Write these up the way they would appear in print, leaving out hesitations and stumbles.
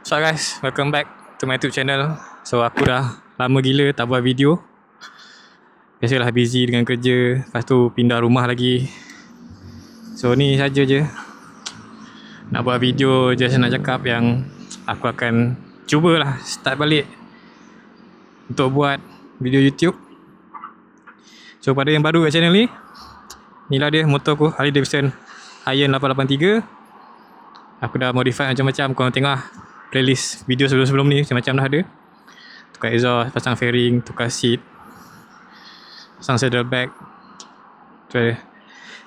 So guys, welcome back to my YouTube channel. So aku dah lama gila tak buat video. Biasalah busy dengan kerja, lepas tu pindah rumah lagi. So ni saja je. Nak buat video just nak cakap yang aku akan cubalah start balik untuk buat video YouTube. So pada yang baru kat channel ni, inilah dia motor aku, Harley Davidson Iron 883. Aku dah modify macam-macam. Korang tengok lah playlist video sebelum-sebelum ni, macam-macam dah ada. Tukar exhaust, pasang fairing, tukar seat, pasang saddlebag. Tu ada.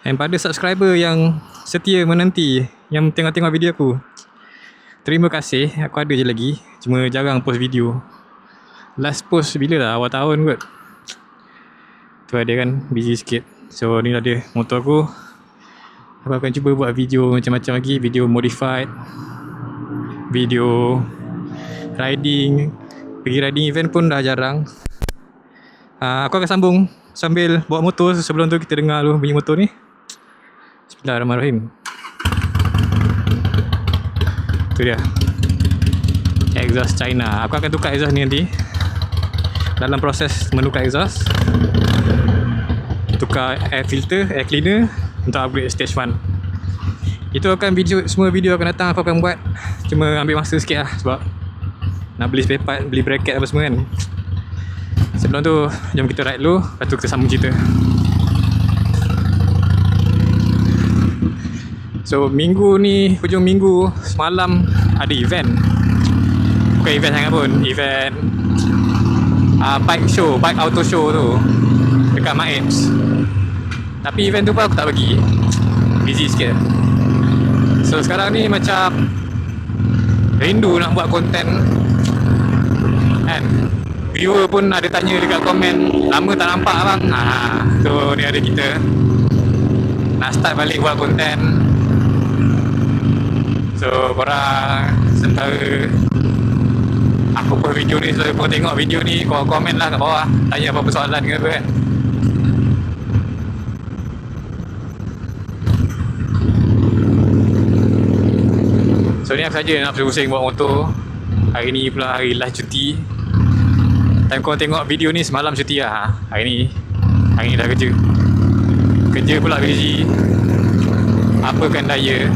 Dan pada subscriber yang setia menanti, yang tengok-tengok video aku, terima kasih. Aku ada je lagi, cuma jarang post video. Last post bila lah, awal tahun kot. Tu ada kan, busy sikit. So ni lah dia motor aku. Aku akan cuba buat video macam-macam lagi. Video modified, video riding. Pergi riding event pun dah jarang. Aku akan sambung sambil bawa motor. Sebelum tu kita dengar dulu bunyi motor ni. Bismillahirrahmanirrahim. Tu dia, exhaust China. Aku akan tukar exhaust ni nanti. Dalam proses menukar exhaust, tukar air filter, air cleaner untuk upgrade stage 1. Itu akan video, semua video akan datang aku akan buat. Cuma ambil masa sikit lah sebab nak beli spare part, beli bracket apa semua kan. Sebelum tu jom kita ride dulu, lepas tu kita sambung cerita. So minggu ni, hujung minggu semalam ada event. Bukan event sangat pun, event bike show, bike auto show tu dekat Maibs. Tapi event tu pun aku tak pergi, busy sikit. So sekarang ni macam rindu nak buat konten kan. Viewer pun ada tanya dekat komen, lama tak nampak abang. So ni ada kita nak start balik buat konten. So korang sementara aku buat video ni, so korang tengok video ni, korang komen lah kat bawah, tanya apa-apa soalan ke apa kan. So ni aku saja nak pusing buat motor. Hari ni pula hari last cuti. Time korang tengok video ni semalam cuti lah. Hari ni dah kerja. Kerja pula busy. Apakan daya.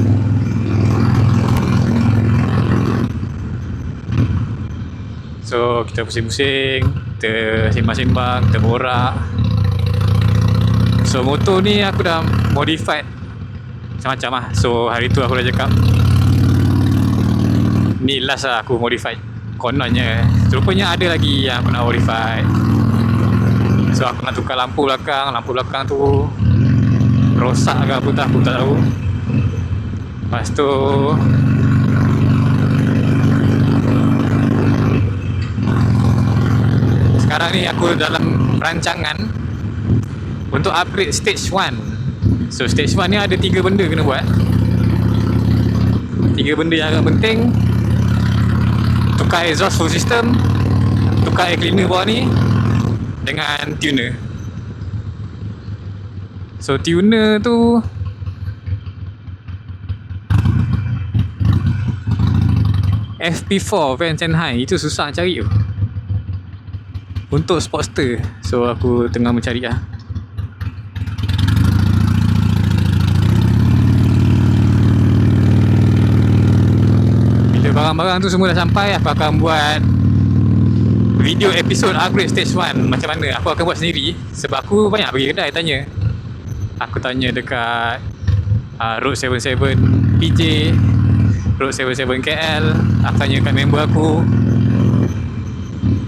So kita pusing-pusing, kita sembang-sembang, kita borak. So motor ni aku dah modified macam-macam lah. So hari tu aku dah cakap, ni last lah aku modified. Kononnya rupanya ada lagi yang aku nak modify. So aku nak tukar lampu belakang tu rosak ke apa tak, aku tak tahu. Lepas tu sekarang ni aku dalam rancangan untuk upgrade stage 1. So stage 1 ni ada 3 benda kena buat. 3 benda yang agak penting: tukar exhaust full system, tukar air cleaner bawah ni, dengan tuner. So tuner tu FP4 Vans and High, itu susah cari tu untuk Sportster. So aku tengah mencari lah. Bila barang-barang tu semua dah sampai, aku akan buat video episod upgrade stage 1 macam mana. Aku akan buat sendiri sebab aku banyak pergi kedai tanya. Aku tanya dekat Road 77 PJ, Road 77 KL. Aku tanya kat member aku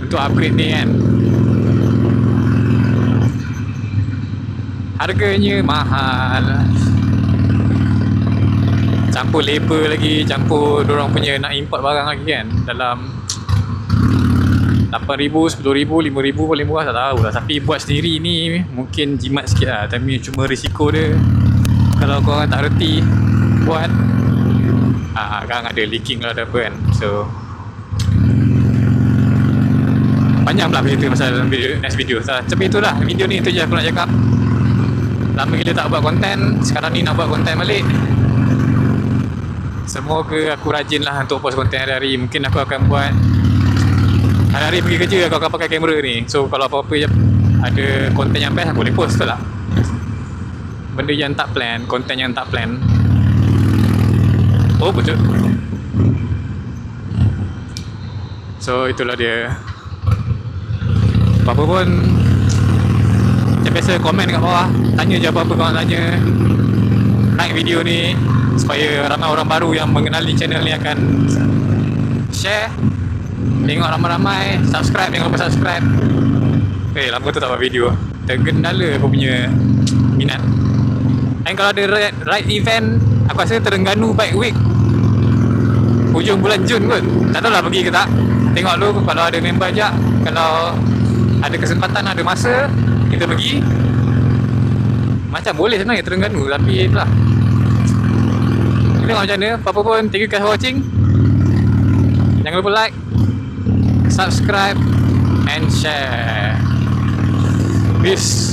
untuk upgrade ni kan. Harganya mahal, campur labor lagi, campur dorang punya nak import barang lagi kan. Dalam 8,000, 10,000, 5,000 paling murah, tak tahu lah. Tapi buat sendiri ni mungkin jimat sikit lah. Tapi cuma risiko dia, kalau korang tak reti buat, kan ada leaking lah, ada apa kan. So panjang pula cerita pasal video, next video. Tapi itulah video ni, itu je aku nak cakap. Lama gila tak buat konten, sekarang ni nak buat konten balik. Semoga aku rajin lah untuk post konten hari-hari. Mungkin aku akan buat hari-hari pergi kerja aku akan pakai kamera ni. So kalau apa-apa ada konten yang best aku boleh post, betul tak? Benda yang tak plan, konten yang tak plan. Oh betul. So itulah dia. Apa-apa pun macam biasa komen kat bawah. Tanya je apa-apa korang tanya. Like video ni supaya ramai orang baru yang mengenali channel ni akan share. Tengok ramai-ramai. Subscribe, jangan lupa subscribe. Lama tu tak buat video. Tergendala aku punya minat. Dan kalau ada ride event, aku rasa Terengganu Bike Week hujung bulan Jun kot. Tak tahu lah pergi ke tak. Tengok dulu kalau ada member ajak. Kalau ada kesempatan, ada masa, kita pergi. Macam boleh sebenarnya Terengganu, tapi itulah. Tengok macam mana. Apa-apa pun, thank you guys for watching. Jangan lupa like, subscribe and share. Peace.